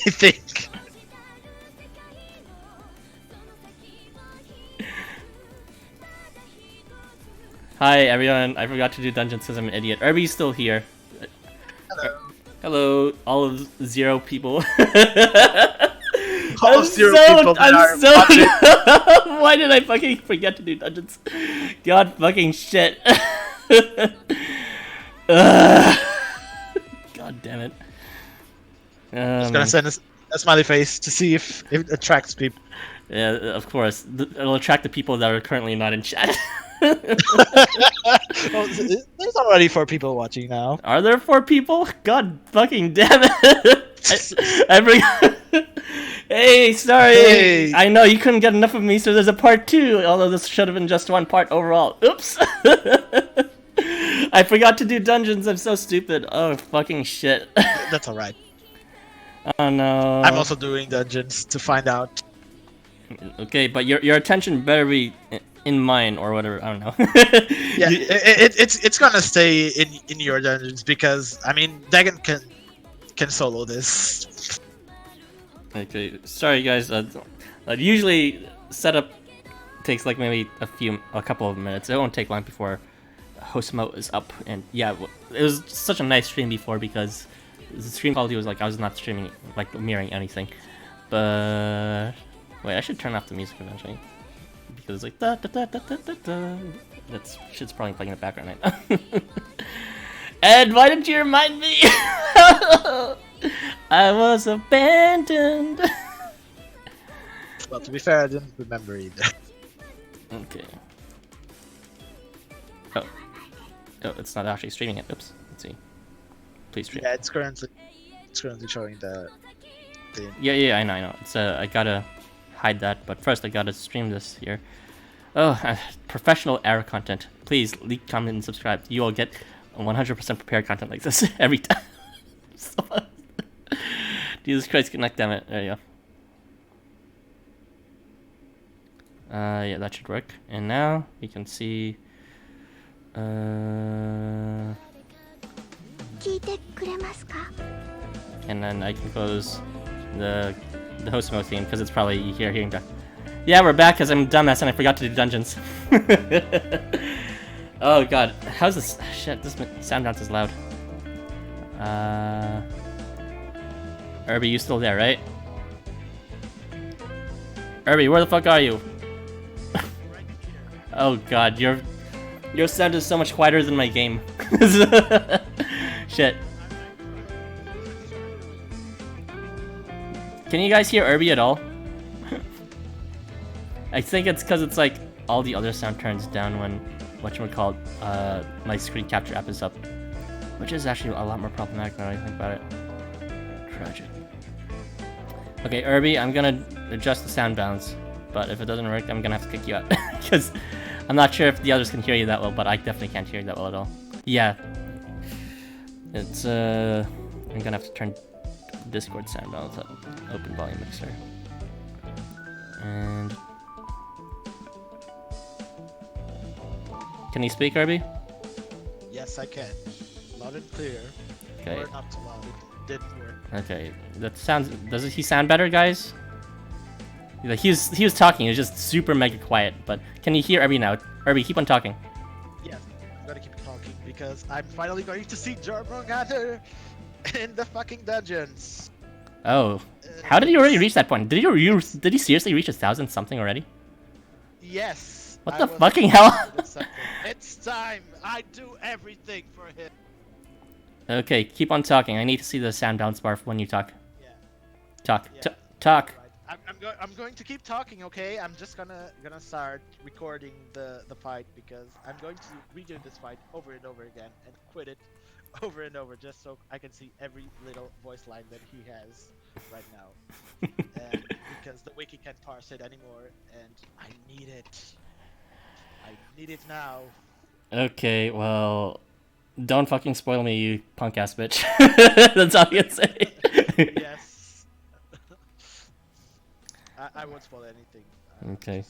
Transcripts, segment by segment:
I think. Hi everyone, I forgot to do dungeons because I'm an idiot. Irby's still here. Hello. Hello, all of 0 people. All 0 people that are watching. Why did I fucking forget to do dungeons? God fucking shit. God damn it. Just gonna send a smiley face to see if it attracts people. Yeah, of course. It'll attract the people that are currently not in chat. Oh, there's already 4 people watching now. Are there 4 people? God fucking damn it! I forgot. Hey, sorry. Hey. I know you couldn't get enough of me, so there's a part 2. Although this should have been just 1 part overall. Oops. I forgot to do dungeons. I'm so stupid. Oh fucking shit. That's alright. Oh no. I'm also doing dungeons to find out. Okay, but your attention better be in mine or whatever. I don't know. Yeah, it's gonna stay in your dungeons because I mean Dagon can solo this. Okay, sorry guys. Usually setup takes like maybe a couple of minutes. It won't take long before Housamo is up. And yeah, it was such a nice stream before because the stream quality was like I was not streaming like mirroring anything. But wait, I should turn off the music eventually because it's like da da da da da da da. That shit's probably playing in the background right now. Ed, why didn't you remind me? I was abandoned. Well, to be fair, I didn't remember either. Okay. Oh, it's not actually streaming it. Oops. Let's see. Please stream. Yeah, it's currently showing the. Yeah, I know. It's I gotta hide that, but first I gotta stream this here. Oh, professional error content. Please leave, comment, and subscribe. You will get 100% prepared content like this every time. Jesus Christ, connect, damn it. There you go. Yeah, that should work. And now you can see. And then I can close the Housamo theme because it's probably hearing that. Yeah, we're back because I'm a dumbass and I forgot to do dungeons. Oh god, how's this? Shit, this sound bounce is loud. Irby, you still there, right? Irby, where the fuck are you? Oh god, your sound is so much quieter than my game. Shit. Can you guys hear Irby at all? I think it's because it's like all the other sound turns down when whatchamacallit, my screen capture app is up. Which is actually a lot more problematic now that I think about it. Tragic. Okay, Irby, I'm gonna adjust the sound balance, but if it doesn't work, I'm gonna have to kick you out. Because I'm not sure if the others can hear you that well, but I definitely can't hear you that well at all. Yeah. It's, I'm gonna have to turn Discord sound balance up. Open volume mixer. And... Can you speak, Irby? Yes, I can. Loud and clear. Okay. Or not too loud. It didn't work. Okay. That sounds... Does he sound better, guys? Like, he was talking, he was just super mega quiet, but can you hear Irby now? Irby, keep on talking. Yes, I'm gonna keep talking because I'm finally going to see Jormungandr in the fucking dungeons. Oh. How did he already reach that point? Did he seriously reach 1,000 something already? Yes. What the fucking hell? It's time. I do everything for him. Okay, keep on talking. I need to see the sound bounce bar when you talk. Yeah. Talk. Yeah. Talk. Right. I'm going to keep talking, okay? I'm just gonna start recording the fight because I'm going to redo this fight over and over again and quit it over and over just so I can see every little voice line that he has right now. And because the wiki can't parse it anymore, and I need it. I need it now. Okay, well, don't fucking spoil me, you punk ass bitch. That's all I can say. Yes. I won't spoil anything. Okay. I'm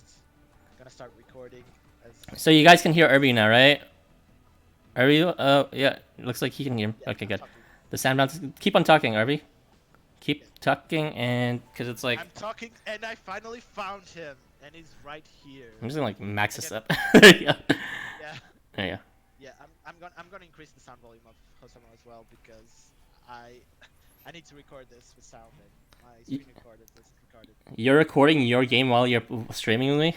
gonna start recording. So you guys can hear Irby now, right? Irby, yeah, it looks like he can hear him. Yeah, okay, good. talking. The sound bounce. Keep on talking, Irby. Keep tucking and because it's like I'm talking, and I finally found him, and he's right here. I'm just gonna like max this up. There you go. Yeah. There you go. Yeah, I'm gonna increase the sound volume of Housamo as well because I need to record this with sound, and my screen recorder isn't recorded. You're recording your game while you're streaming with me?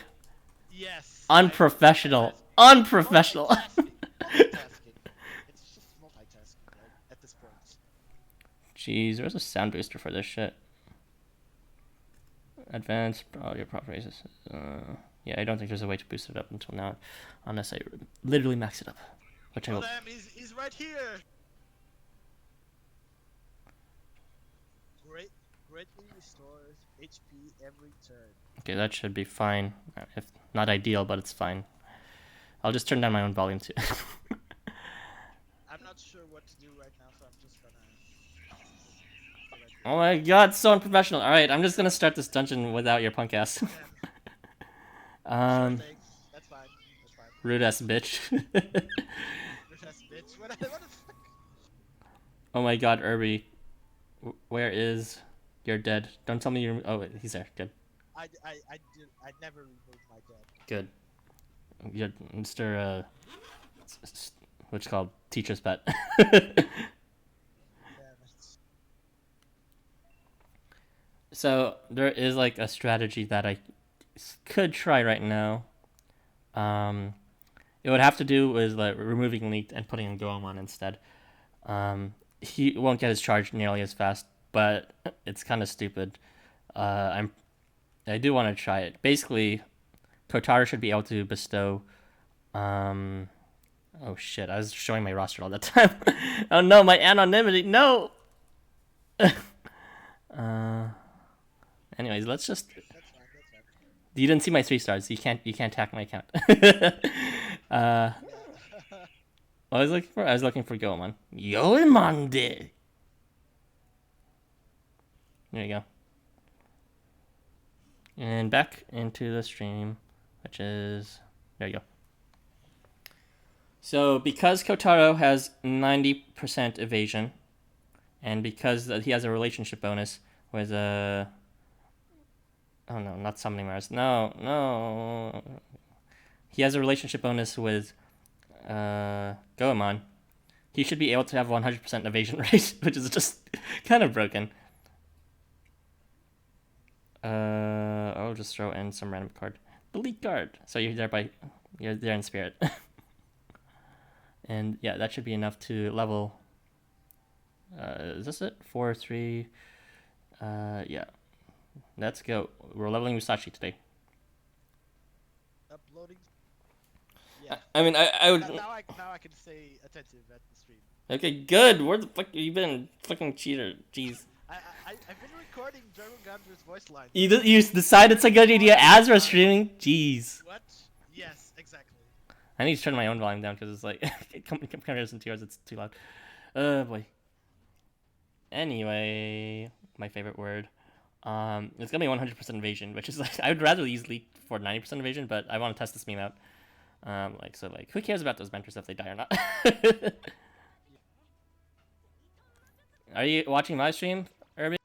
Yes. Unprofessional. Unprofessional. Multitasking. It's just multitasking at this point. Jeez, there's a sound booster for this shit. Advanced audio properties. Yeah, I don't think there's a way to boost it up until now, unless I literally max it up, which I will. Damn, he's right here. Greatly restores HP every turn. Okay, that should be fine. If not ideal, but it's fine. I'll just turn down my own volume too. I'm not sure what to do right now, so I'm just gonna. Oh my god, so unprofessional. Alright, I'm just gonna start this dungeon without your punk ass. Sure thing. That's fine. Rude ass bitch. Rude ass bitch. What the fuck? Oh my god, Irby. Where is... You're dead. Don't tell me you're... Oh, he's there. Good. I never removed my dead. Good. You're Mr. What's it called? Teacher's pet. So, there is like a strategy that I could try right now. It would have to do with like removing Leaked and putting in Goemon instead. He won't get his charge nearly as fast, but it's kind of stupid. I do want to try it. Basically, Kotaro should be able to bestow. Oh shit! I was showing my roster all that time. Oh no, my anonymity. No. Anyways, let's just. That's fine. You didn't see my 3 stars. You can't hack my account. What was I looking for? I was looking for Goemon. Goemon de. There you go. And back into the stream, which is there you go. So because Kotaro has 90% evasion, and because he has a relationship bonus with oh no, not summoning Mars. No. He has a relationship bonus with Goemon. He should be able to have 100% evasion rate, which is just kind of broken. I'll just throw in some random card. The leak card. So you're there in spirit. And yeah, that should be enough to level. Is this it? 4, 3. Yeah. Let's go. We're leveling Musashi today. Uploading. Yeah. I mean, I would. Now I can stay attentive at the stream. Okay, good. Where the fuck you been, fucking cheater? Jeez. I've been recording German Gunter's voice line. You decide it's a good idea as we're streaming? Jeez. What? Yes, exactly. I need to turn my own volume down because it's like in comparison to yours, it's too loud. Oh boy. Anyway, my favorite word. It's gonna be 100% evasion, which is like I would rather use Leak for 90% evasion, but I want to test this meme out. Who cares about those mentors if they die or not? Are you watching my stream, Irby?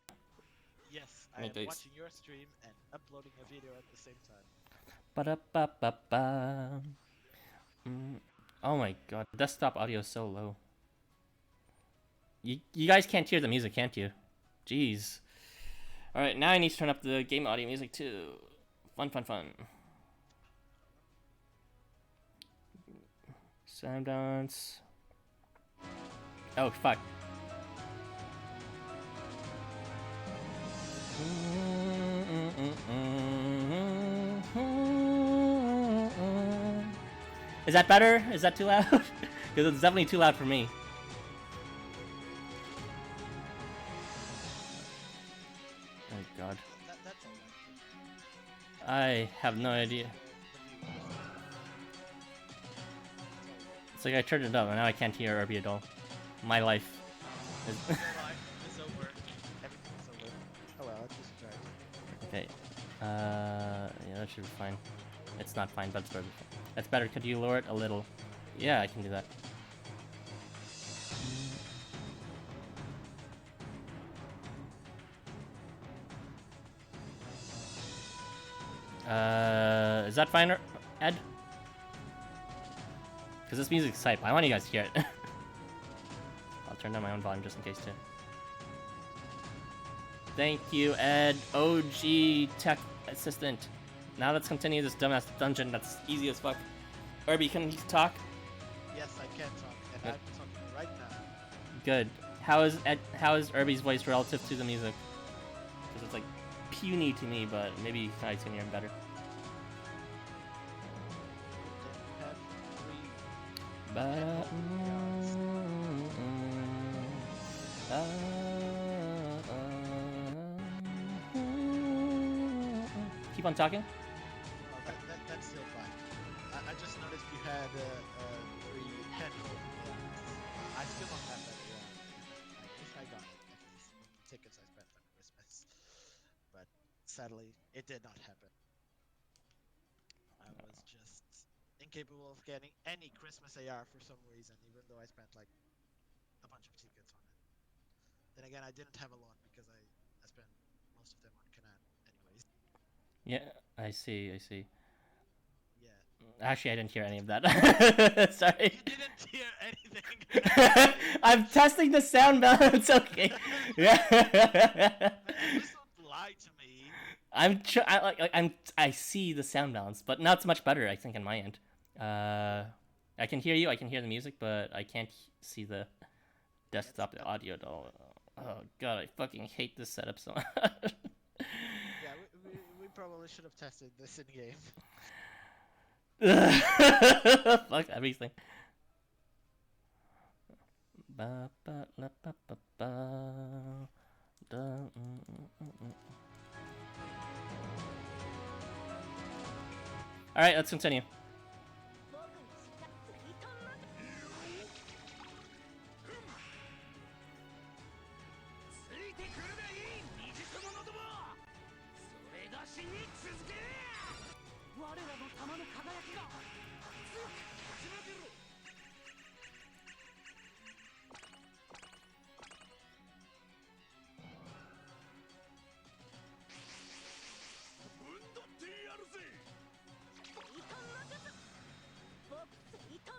Yes, I am watching your stream and uploading a video at the same time. Ba-da-ba-ba-ba. Oh my god, desktop audio is so low. You guys can't hear the music, can't you? Jeez. Alright, now I need to turn up the game audio music too. Fun. Sound dance. Oh, fuck. Is that better? Is that too loud? Because it's definitely too loud for me. Oh god. That's all right. I have no idea. It's like I turned it up and now I can't hear Irby at all. My life is... It's over. Everything's over. Oh well, let's just try it. Okay. Yeah, that should be fine. It's not fine, but it's better. That's better. Could you lower it a little? Yeah, I can do that. Is that fine, Ed? Because this music's hype. I want you guys to hear it. I'll turn down my own volume just in case, too. Thank you, Ed. OG tech assistant. Now let's continue this dumbass dungeon that's easy as fuck. Irby, can you talk? Yes, I can talk, and Good. I'm talking right now. Good. How is Irby's voice relative to the music? Because it's like puny to me, but maybe you guys can hear him better. Keep on talking. That's still fine. I just noticed you had 3 handfuls. I still don't have that yet. I wish I got it. The tickets I spent on Christmas, but sadly, it did not happen. I was just incapable of getting any Christmas AR for some reason, even though I spent like a bunch of tickets on it. Then again, I didn't have a lot because I spent most of them on Canaan anyways. Yeah, I see. Yeah. Actually, I didn't hear any of that. Sorry. You didn't hear anything. I'm testing the sound balance. Okay. Please don't lie to me. I see the sound balance, but now it's much better, I think, on my end. I can hear you. I can hear the music, but I can't see the desktop audio at all. Oh god, I fucking hate this setup so much. Yeah, we probably should have tested this in game. Fuck everything. Ba, ba, la, ba, ba, ba. Da, Alright, let's continue.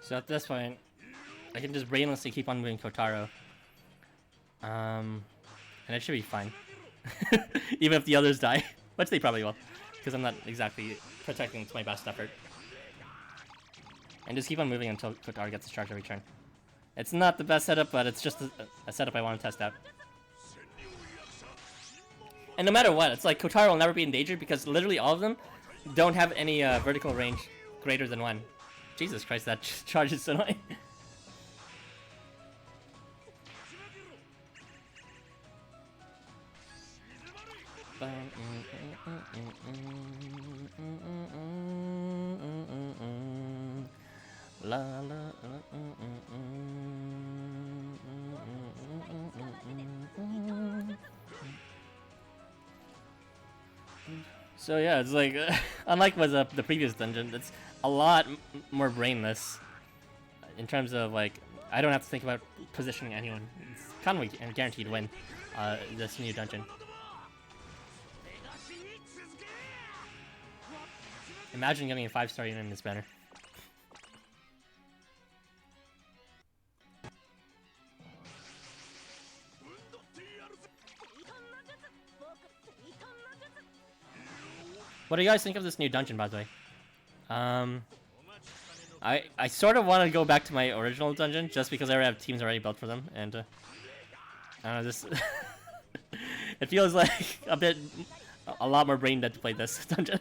So at this point, I can just brainlessly keep on moving Kotaro. And it should be fine. Even if the others die, which they probably will, because I'm not exactly protecting to my best effort. And just keep on moving until Kotaro gets his charge every turn. It's not the best setup, but it's just a setup I want to test out. And no matter what, it's like Kotaro will never be endangered because literally all of them don't have any vertical range greater than 1. Jesus Christ, that charge is so annoying. So yeah, it's like, unlike was the previous dungeon, it's a lot more brainless in terms of like, I don't have to think about positioning anyone. It's kind of a guaranteed win, this new dungeon. Imagine getting a 5-star unit in this banner. What do you guys think of this new dungeon, by the way? I sort of want to go back to my original dungeon just because I already have teams already built for them, and I don't know, this it feels like a lot more brain dead to play this dungeon.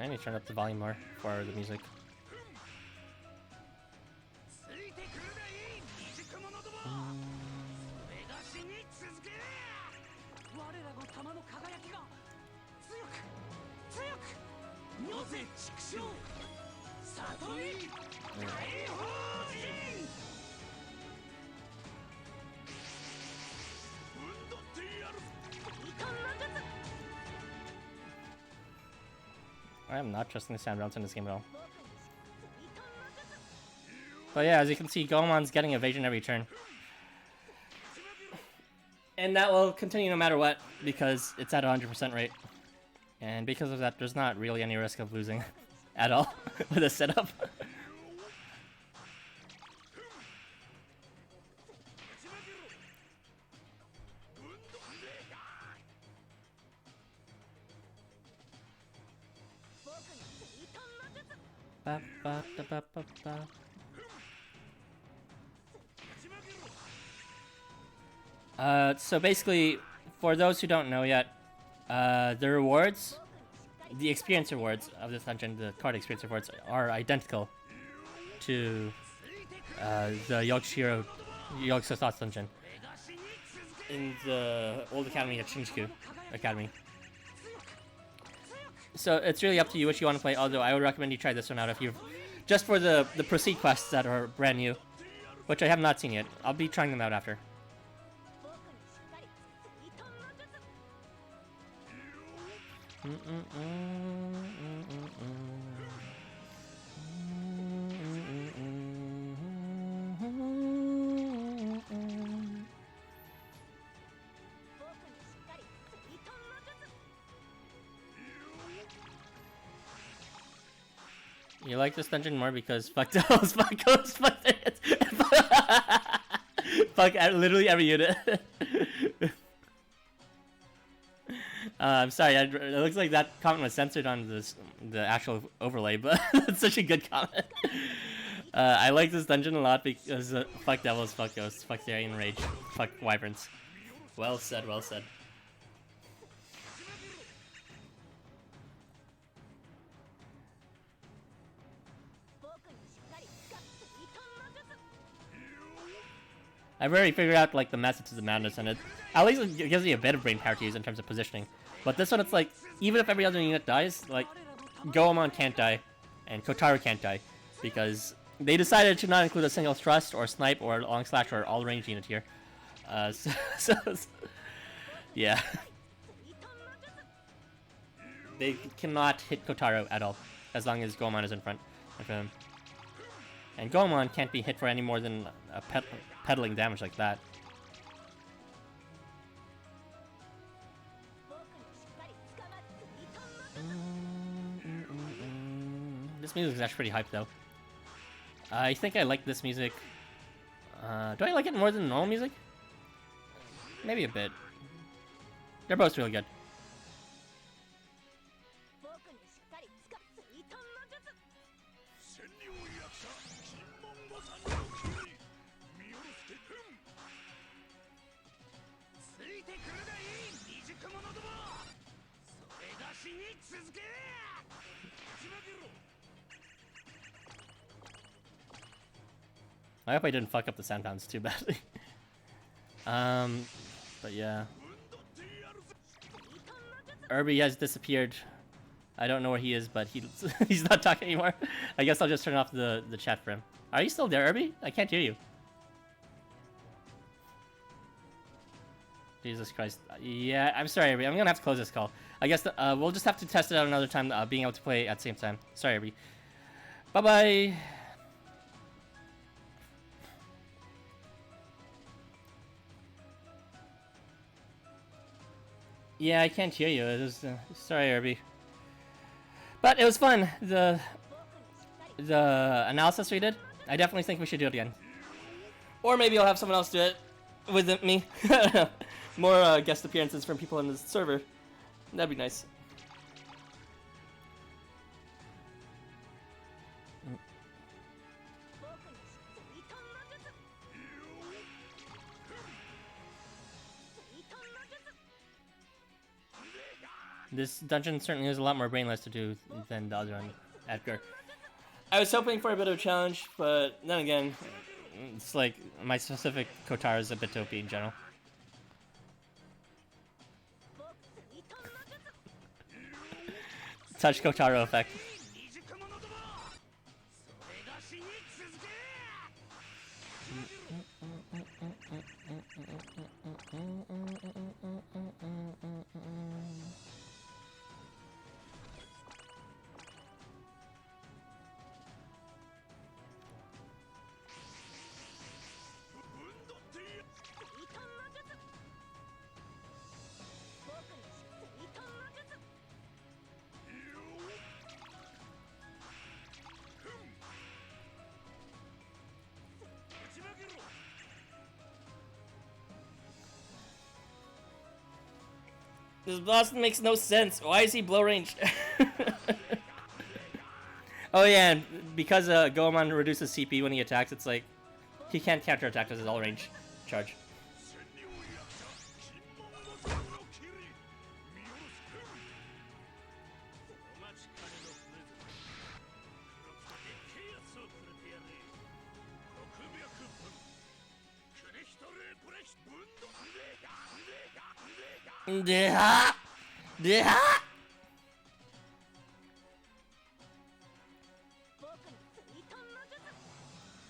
I need to turn up the volume more for the music. am not trusting the sound routes in this game at all. But yeah, as you can see, Goemon's getting evasion every turn. And that will continue no matter what, because it's at 100% rate. And because of that, there's not really any risk of losing at all with a setup. Ba, ba, da, ba, ba, ba. So basically, for those who don't know yet, the rewards, the experience rewards of this dungeon, the card experience rewards, are identical to the Yogg Thoughts dungeon in the old academy at Shinjuku Academy. So it's really up to you what you want to play, although I would recommend you try this one out if you've just for the proceed quests that are brand new, which I have not seen yet. I'll be trying them out after. You like this dungeon more because fuck those, fuck ghosts, fuck it. Fuck literally every unit. I'm sorry, it looks like that comment was censored on the actual overlay, but it's such a good comment. I like this dungeon a lot because fuck devils, fuck ghosts, fuck the Aryan Rage, fuck wyverns. Well said, well said. I've already figured out like the method to the madness, and it at least it gives me a bit of brain power to use in terms of positioning. But this one, it's like even if every other unit dies, like Goemon can't die, and Kotaro can't die, because they decided to not include a single thrust or snipe or long slash or all range unit here. So yeah, they cannot hit Kotaro at all as long as Goemon is in front of him. And Goemon can't be hit for any more than a peddling damage like that. This music is actually pretty hype though. I think I like this music. Do I like it more than normal music? Maybe a bit. They're both really good. I hope I didn't fuck up the sound too badly. But yeah. Irby has disappeared. I don't know where he is, but he's not talking anymore. I guess I'll just turn off the chat for him. Are you still there, Irby? I can't hear you. Jesus Christ. Yeah, I'm sorry, Irby. I'm gonna have to close this call. I guess we'll just have to test it out another time, being able to play at the same time. Sorry, Irby. Bye-bye. Yeah, I can't hear you. It was, sorry, Irby. But it was fun. The analysis we did, I definitely think we should do it again. Or maybe I'll have someone else do it with me. More guest appearances from people in the server. That'd be nice. This dungeon certainly has a lot more brainless to do than the other one, Edgar. I was hoping for a bit of a challenge, but then again, it's like my specific Kotaro is a bit OP in general. Touch Kotaro effect. This boss makes no sense. Why is he blow range? Oh yeah, and because Goemon reduces CP when he attacks, it's like he can't counterattack because it's all range charge.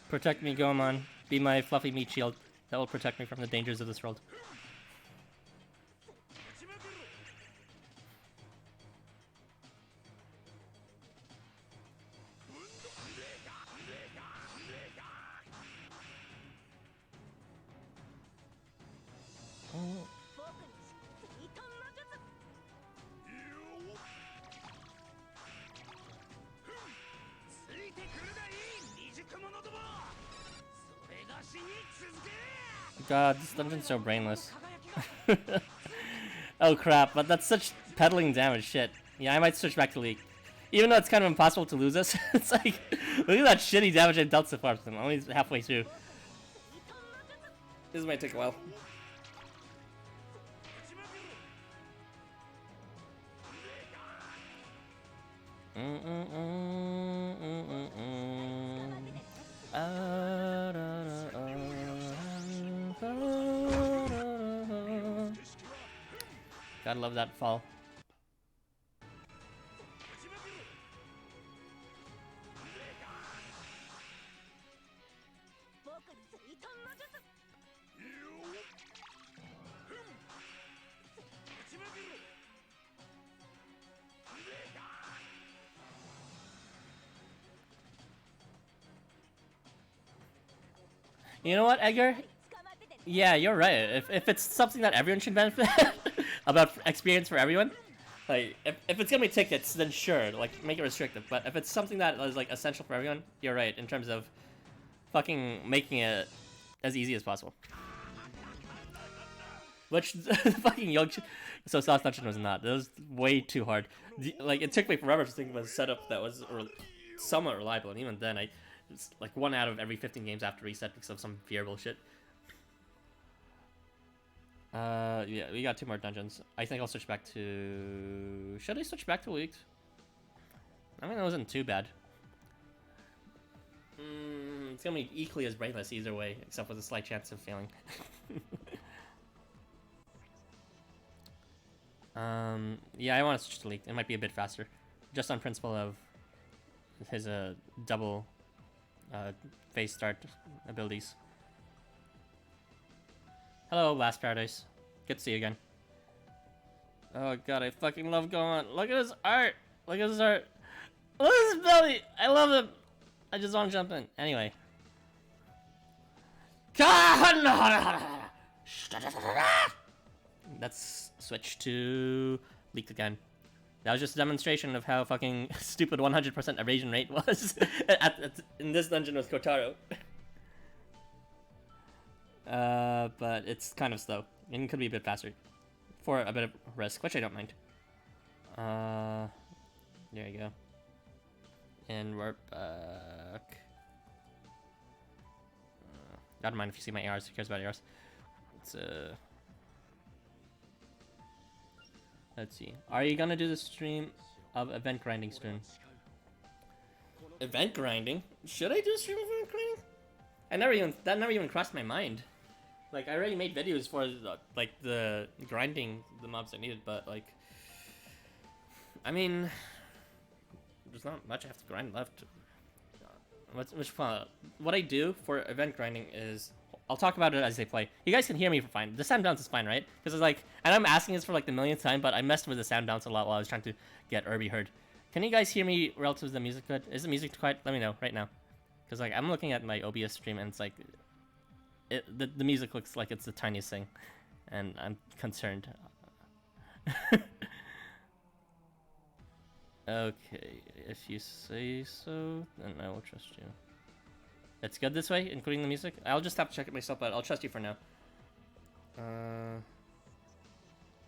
Protect me, Goemon. Be my fluffy meat shield. That will protect me from the dangers of this world. God, this dungeon's so brainless. Oh crap, but that's such peddling damage, shit. Yeah, I might switch back to League. Even though it's kind of impossible to lose us, it's like, look at that shitty damage I've dealt so far. I'm only halfway through. This might take a while. Gotta love that fall. You know what, Edgar? Yeah, you're right. If it's something that everyone should benefit about experience for everyone, like if it's gonna be tickets, then sure, like make it restrictive. But if it's something that is like essential for everyone, you're right in terms of fucking making it as easy as possible. Which the fucking Young So Sauce Dungeon was not. It was way too hard. Like it took me forever to think of a setup that was somewhat reliable, and even then it's like 1 out of every 15 games after reset because of some VR bullshit. Yeah, we got 2 more dungeons. I think I'll switch back to... Should I switch back to Leaked? I mean, that wasn't too bad. It's gonna be equally as brainless either way, except with a slight chance of failing. Yeah, I want to switch to Leaked. It might be a bit faster. Just on principle of his double phase start abilities. Hello, Last Paradise. Good to see you again. Oh god, I fucking love going. Look at his art! Look at his art! Look at his belly! I love him! I just want to jump in. Anyway. Let's switch to Leaked again. That was just a demonstration of how fucking stupid 100% evasion rate was in this dungeon with Kotaro. But it's kind of slow. And it could be a bit faster. For a bit of risk, which I don't mind. There you go. And we're back. Don't mind if you see my ARs. Who cares about ARs? Let's see. Are you gonna do the stream of event grinding soon? Event grinding? Should I do a stream of event grinding? That never even crossed my mind. Like, I already made videos for, the grinding the mobs I needed, but, like... I mean... There's not much I have to grind left. What I do for event grinding is... I'll talk about it as they play. You guys can hear me fine. The sound bounce is fine, right? Because it's like... And I'm asking this for, like, the millionth time, but I messed with the sound bounce a lot while I was trying to get Irby heard. Can you guys hear me relative to the music good? Is the music quiet? Let me know, right now. Because, like, I'm looking at my OBS stream, and it's like... The music looks like it's the tiniest thing, and I'm concerned. Okay, if you say so, then I will trust you. It's good this way, including the music? I'll just have to check it myself, but I'll trust you for now.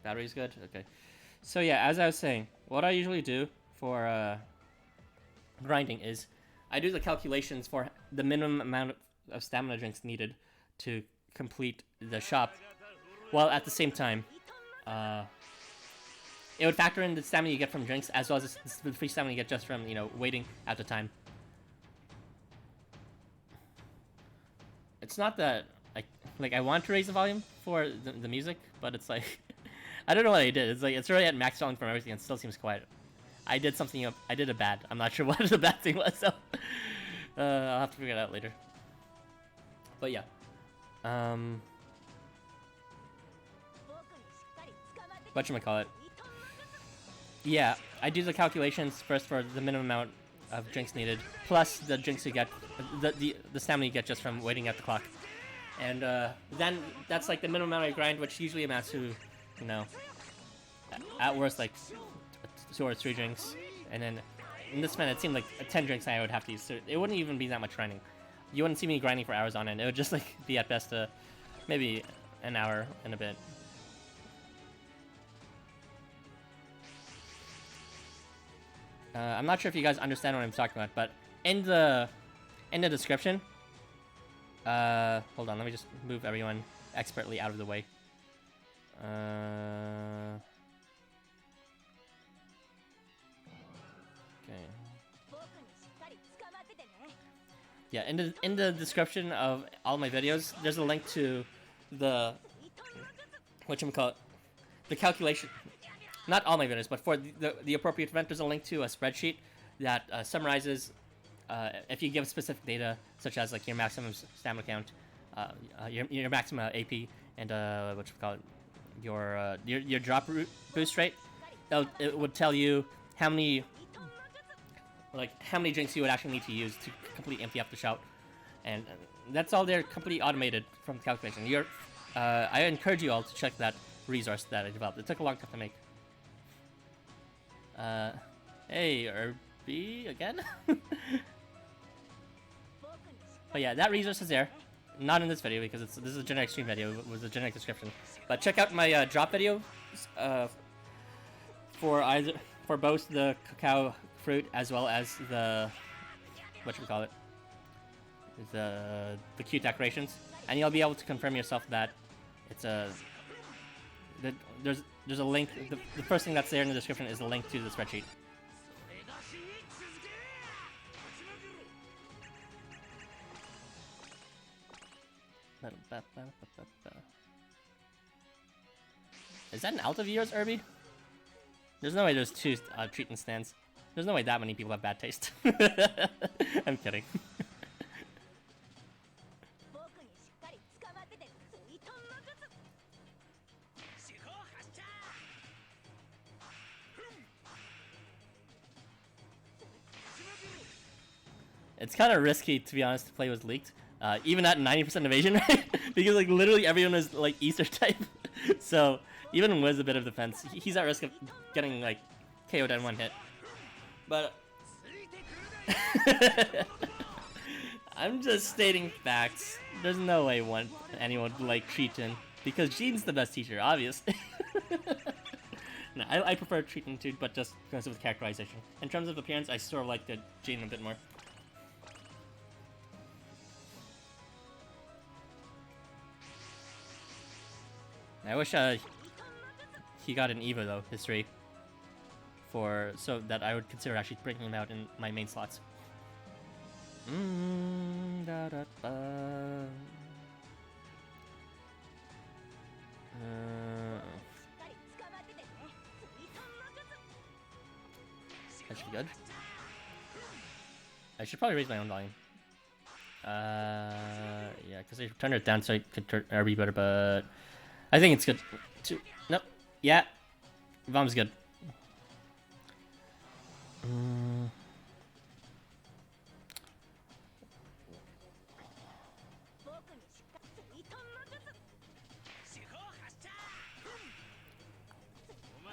Battery's good? Okay. So yeah, as I was saying, what I usually do for grinding is I do the calculations for the minimum amount of stamina drinks needed to complete the shop, while at the same time, it would factor in the stamina you get from drinks as well as the free stamina you get just from, you know, waiting at the time. It's not that I want to raise the volume for the music, but it's like I don't know what I did. It's like it's already at max volume from everything. It still seems quiet. I did something up. I did a bad. I'm not sure what the bad thing was. So I'll have to figure it out later. But yeah, whatchamacallit? Yeah, I do the calculations first for the minimum amount of drinks needed, plus the drinks you get, the stamina you get just from waiting at the clock. And then that's like the minimum amount I grind, which usually amounts to, you know, at worst like 2 or 3 drinks. And then in this event, it seemed like 10 drinks I would have to use. So it wouldn't even be that much grinding. You wouldn't see me grinding for hours on end. It would just like be at best maybe an hour and a bit. I'm not sure if you guys understand what I'm talking about, but in the description, hold on, let me just move everyone expertly out of the way. Okay. Yeah, in the description of all my videos, there's a link to the whatchamacallit, the calculation. Not all my videos, but for the appropriate event, there's a link to a spreadsheet that summarizes if you give specific data, such as like your maximum stamina count, your maximum AP, and your drop boost rate. It would tell you how many drinks you would actually need to use to completely empty up the shop, and that's all there, completely automated from the calculation. I encourage you all to check that resource that I developed. It took a long time to make. Hey, RB again? But yeah, that resource is there. Not in this video because this is a generic stream video with a generic description. But check out my drop video for both the cacao fruit as well as the the cute decorations, and you'll be able to confirm yourself that it's there's a link. The first thing that's there in the description is the link to the spreadsheet. Is that an alt of yours, Irby? There's no way there's 2 treatment stands. There's no way that many people have bad taste. I'm kidding. It's kind of risky, to be honest, to play with leaked. Even at 90% evasion rate, because like literally everyone is like Easter type. So even with a bit of defense, he's at risk of getting like KO'd in 1 hit. But I'm just stating facts. There's no way anyone would like Triton, because Jean's the best teacher, obviously. No, I prefer Triton too, but just because of the characterization. In terms of appearance, I sort of like the Jean a bit more. I wish he got an EVA though, history, so that I would consider actually bringing him out in my main slots. That should be good. I should probably raise my own volume. Yeah, because I turned it down so I could turn RB better, but I think it's good. Nope. Yeah. Vom's good.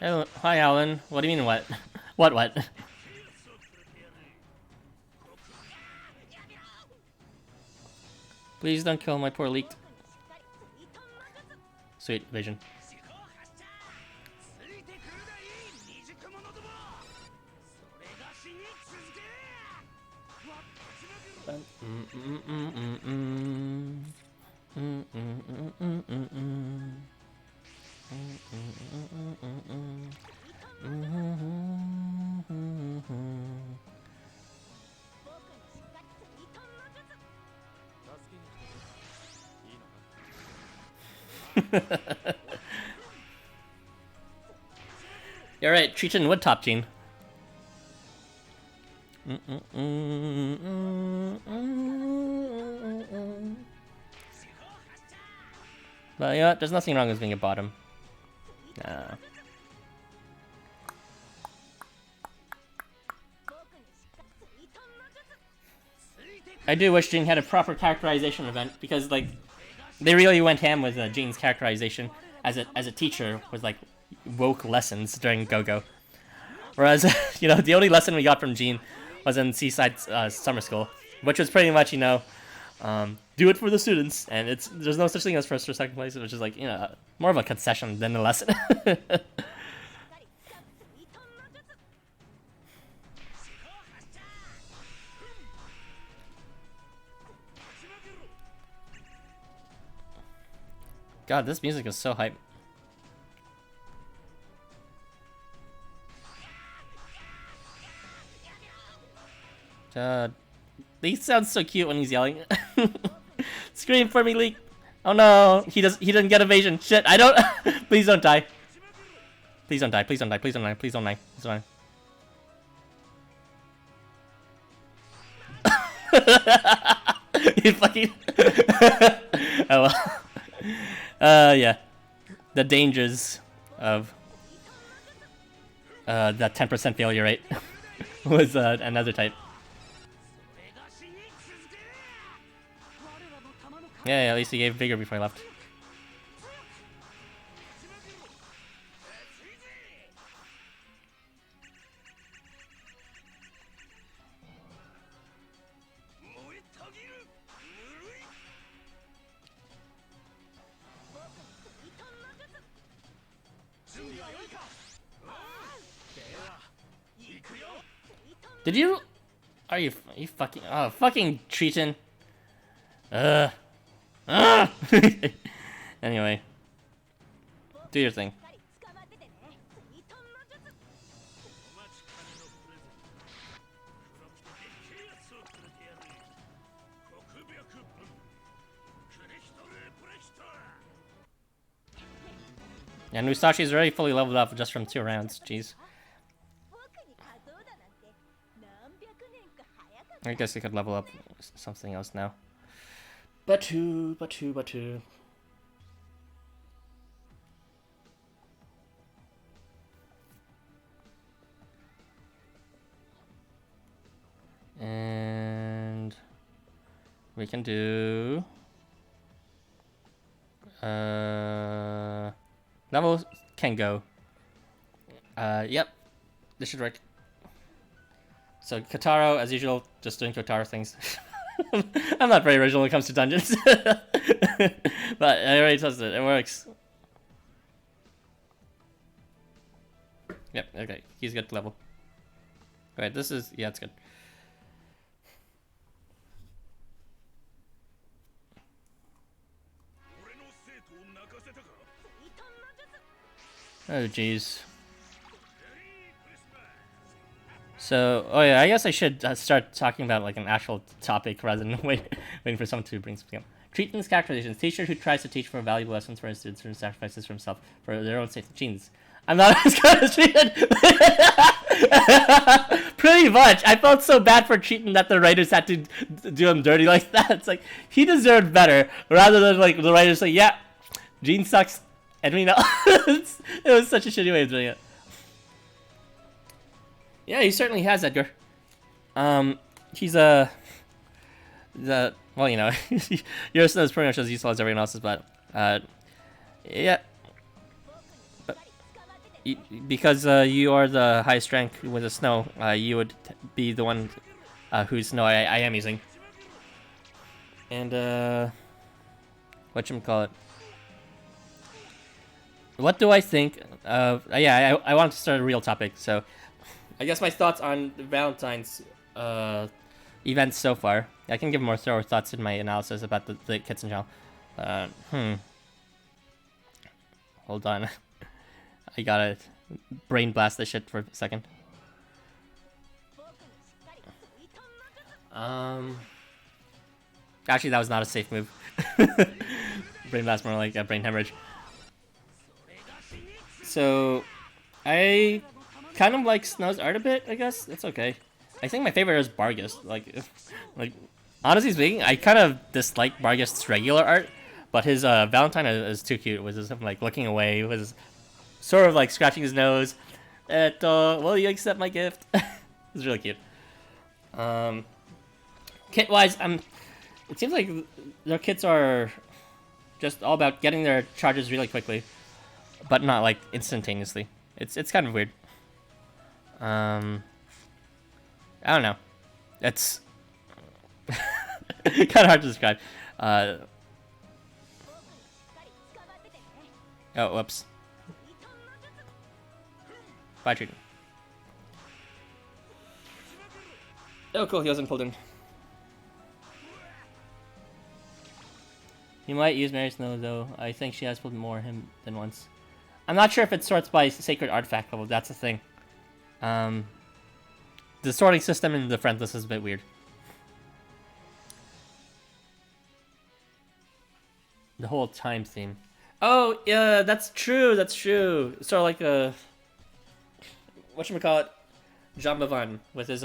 Hello. Hi, Alan. What do you mean, what? What? Please don't kill my poor leaked. Sweet, vision. You're right, Treaton would top Gene. But yeah, there's nothing wrong with being a bottom. Nah. I do wish Gene had a proper characterization event, because like they really went ham with Gene's characterization as a teacher with like woke lessons during Go-Go. Whereas you know, the only lesson we got from Gene was in Seaside Summer School, which was pretty much, you know, do it for the students, and there's no such thing as first or second place, which is like, you know, more of a concession than a lesson. God, this music is so hype. Lee sounds so cute when he's yelling. Scream for me, Lee! Oh no, he didn't get evasion. Shit, I don't. Please don't die. Please don't die. Please don't die. Please don't die. Please don't die. Please don't die. You fucking. Oh well. Yeah. The dangers of that 10% failure rate was another type. Yeah, at least he gave vigor before he left. Did you? Are you fucking? Oh, fucking Treaton. Anyway, do your thing. Yeah, Musashi's already fully leveled up just from 2 rounds. Jeez. I guess he could level up something else now. Batu. And we can do level can go. Yep, this should work. So Kotaro, as usual, just doing Kotaro things. I'm not very original when it comes to dungeons. But I already tested it. It works. Yep, okay. He's good to level. Alright, this is... yeah, it's good. Oh, jeez. So, oh yeah, I guess I should start talking about like an actual topic rather than waiting for someone to bring something up. Treaton's characterization: teacher who tries to teach for valuable lessons for his students and sacrifices for himself for their own safety. Genes. I'm not as good as Treaton. Pretty much. I felt so bad for Treaton that the writers had to do him dirty like that. It's like he deserved better, rather than like the writers say, "Yeah, Gene sucks," and we know. It was such a shitty way of doing it. Yeah, he certainly has, Edgar. He's well, you know, your snow is pretty much as useful as everyone else's, but yeah. But because you are the highest rank with the snow, you would be the one whose snow I am using. And whatchamacallit? What do I think of? Yeah, I want to start a real topic, so. I guess my thoughts on Valentine's events so far. I can give more thorough thoughts in my analysis about the kits in general. Hold on. I gotta brain blast this shit for a second. Actually, that was not a safe move. Brain blast, more like a brain hemorrhage. So, I kind of like Snow's art a bit, I guess. It's okay. I think my favorite is Bargus. Like, honestly speaking, I kind of dislike Bargus' regular art, but his Valentine is too cute. It was just him like looking away, it was sort of like scratching his nose. Will you accept my gift? It's really cute. Kit-wise, it seems like their kits are just all about getting their charges really quickly, but not like instantaneously. It's kind of weird. I don't know. It's kind of hard to describe. Oh, whoops. Bye, Treaty. Oh, cool. He wasn't pulled in. He might use Mary Snow, though. I think she has pulled more him than once. I'm not sure if it sorts by sacred artifact level. That's the thing. The sorting system in the friend list is a bit weird. The whole time theme. Oh, yeah, that's true. That's true. Sort of like a... whatchamacallit? Jambavan with his,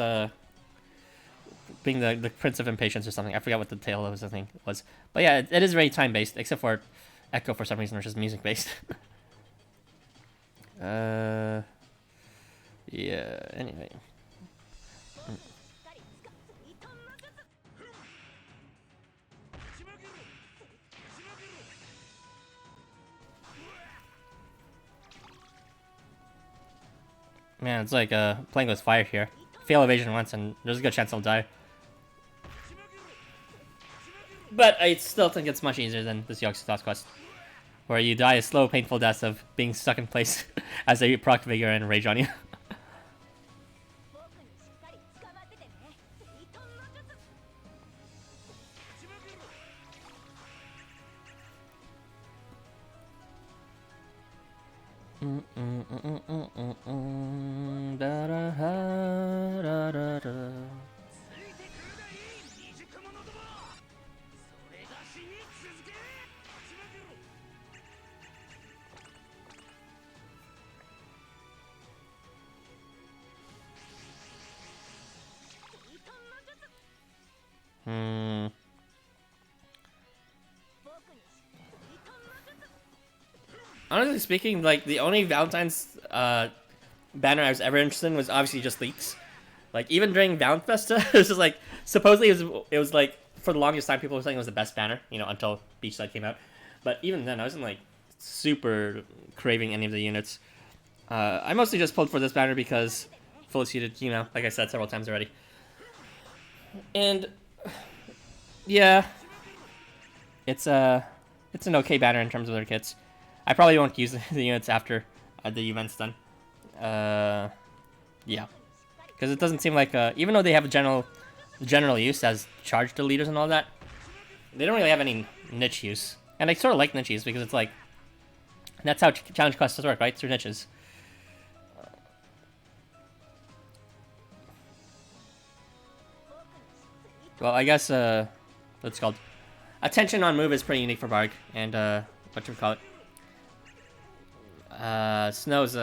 being the Prince of Impatience or something. I forgot what the tale of his thing was. But yeah, it is very time-based, except for Echo for some reason, which is music-based. Yeah, anyway. Man, it's like playing with fire here. Fail evasion once and there's a good chance I'll die. But I still think it's much easier than this Yogg-Sothoth quest, where you die a slow, painful death of being stuck in place as they proc vigor and rage on you. Honestly speaking, like, the only Valentine's banner I was ever interested in was obviously just leaks. Like, even during Valentfesta, it was just like, supposedly it was like, for the longest time people were saying it was the best banner, you know, until Beachside came out. But even then, I wasn't like super craving any of the units. I mostly just pulled for this banner because fully seated, you know, like I said several times already. And yeah, it's an okay banner in terms of their kits. I probably won't use the units after the event's done. Yeah, because it doesn't seem like even though they have a general use as charge deleters and all that, they don't really have any niche use. And I sort of like niche use because it's like that's how challenge quests work, right? Through niches. Well, I guess what's it called? Attention on move is pretty unique for Barg, and whatchamacallit? Snow's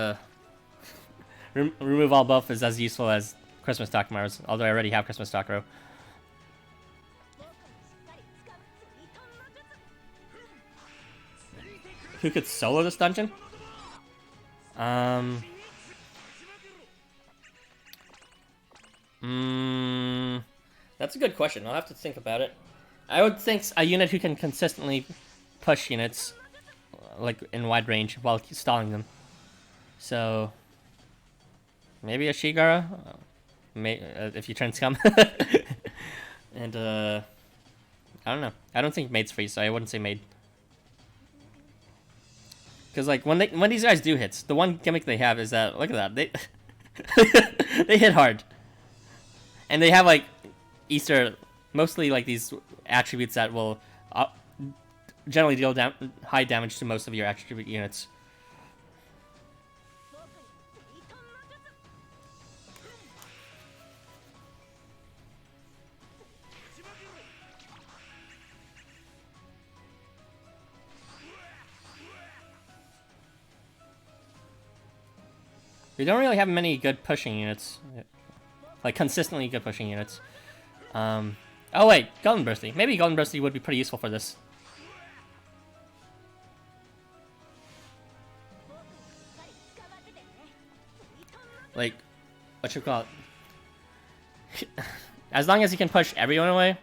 remove all buff is as useful as Christmas Takamaros, although I already have Christmas Takaro. Who could solo this dungeon? That's a good question. I'll have to think about it. I would think a unit who can consistently push units like in wide range while stalling them. So maybe a Shigara, if you turn scum. And I don't know. I don't think maid's free, so I wouldn't say maid. Because like when these guys do hits, the one gimmick they have is that look at that they they hit hard, and they have like Easter mostly like these attributes that will generally deal high damage to most of your attribute units. We don't really have many good pushing units. Like, consistently good pushing units. Oh wait, Golden Bursty. Maybe Golden Bursty would be pretty useful for this. Like, what you call it? As long as he can push everyone away.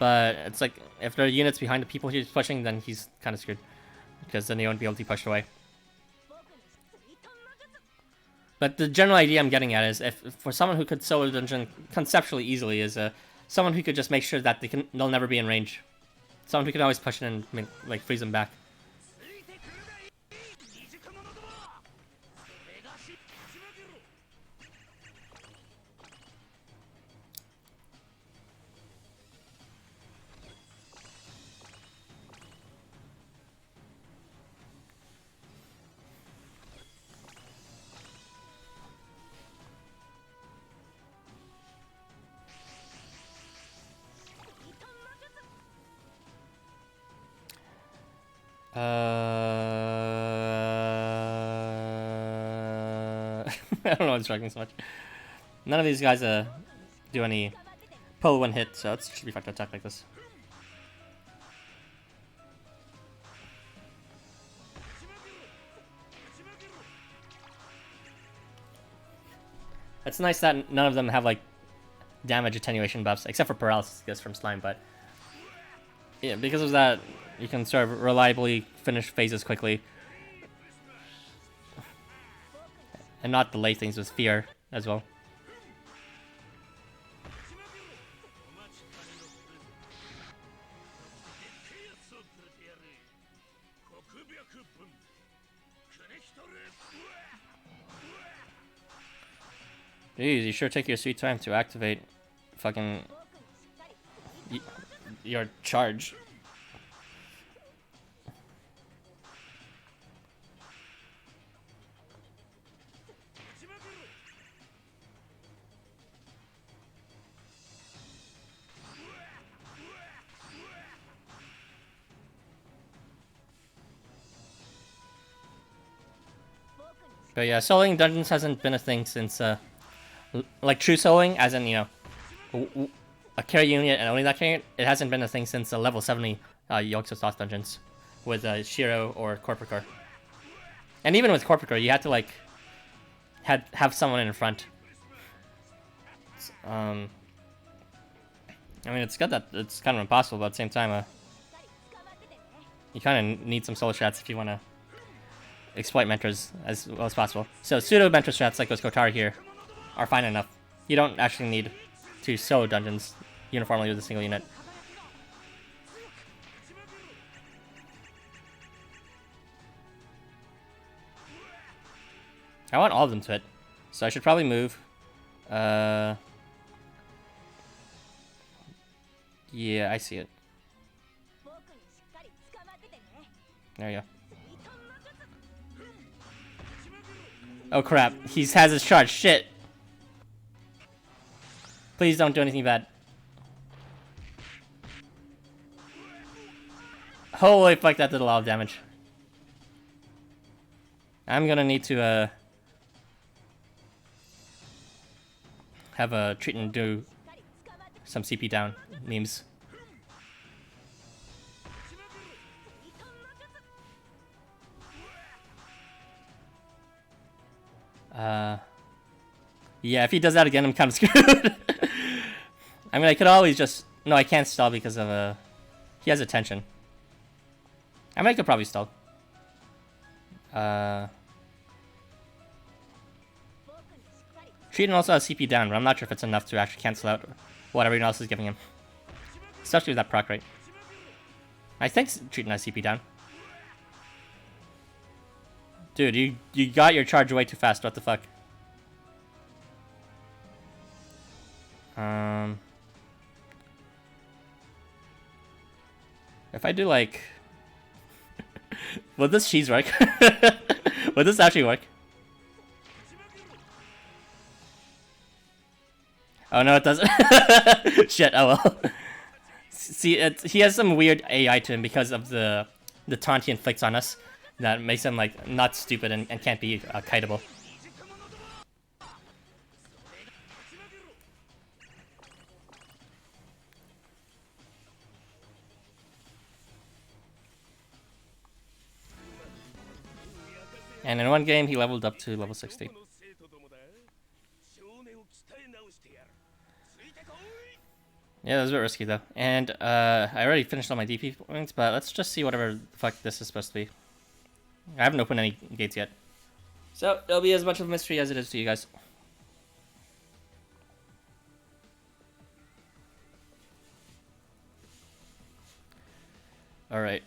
But it's like, if there are units behind the people he's pushing, then he's kind of screwed. Because then they won't be able to be pushed away. But the general idea I'm getting at is, if for someone who could solo dungeon conceptually easily, is someone who could just make sure that they'll never be in range. Someone who can always push in and like freeze them back. I don't know what's striking so much. None of these guys do any pull one hit, so it should be fun to attack like this. It's nice that none of them have like damage attenuation buffs, except for paralysis, I guess, from slime, but yeah, because of that, you can sort of reliably finish phases quickly. And not delay things with fear as well. Jeez, you sure take your sweet time to activate fucking your charge. But yeah, soloing dungeons hasn't been a thing since, like true soloing, as in, you know, a carry unit and only that carry unit, it hasn't been a thing since level 70 Yolks of Thoth dungeons with Shiro or Corporate. And even with Corporate, you had to, like, have someone in front. I mean, it's good that it's kind of impossible, but at the same time, you kind of need some solo strats if you want to exploit mentors as well as possible. So pseudo mentor strats like those Kotari here are fine enough. You don't actually need to solo dungeons uniformly with a single unit. I want all of them to hit, so I should probably move. Yeah, I see it. There you go. Oh crap, he has his charge. Shit. Please don't do anything bad. Holy fuck, that did a lot of damage. I'm gonna need to have a treat and do some CP down memes. Yeah, if he does that again, I'm kind of screwed. I mean, I could always just... No, I can't stall because of, he has attention. I mean, I could probably stall. Treaton also has CP down, but I'm not sure if it's enough to actually cancel out what everyone else is giving him. Especially with that proc rate. I think Treaton has CP down. Dude, you got your charge way too fast, what the fuck? If I do like... Will this cheese work? Will this actually work? Oh no, it doesn't. Shit, oh well. See, he has some weird AI to him because of the taunt he inflicts on us that makes him like not stupid and can't be kiteable. And in one game, he leveled up to level 60. Yeah, that was a bit risky though. And I already finished all my DP points, but let's just see whatever the fuck this is supposed to be. I haven't opened any gates yet. So, it'll be as much of a mystery as it is to you guys. Alright.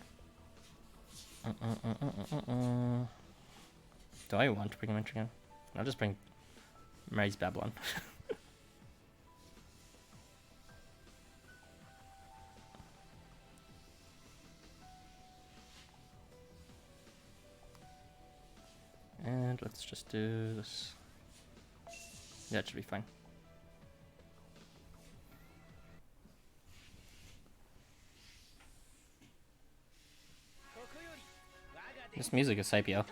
Do I want to bring him in again? I'll just bring Mary's Babylon. And let's just do this. Yeah, it should be fine. This music is hype, yo.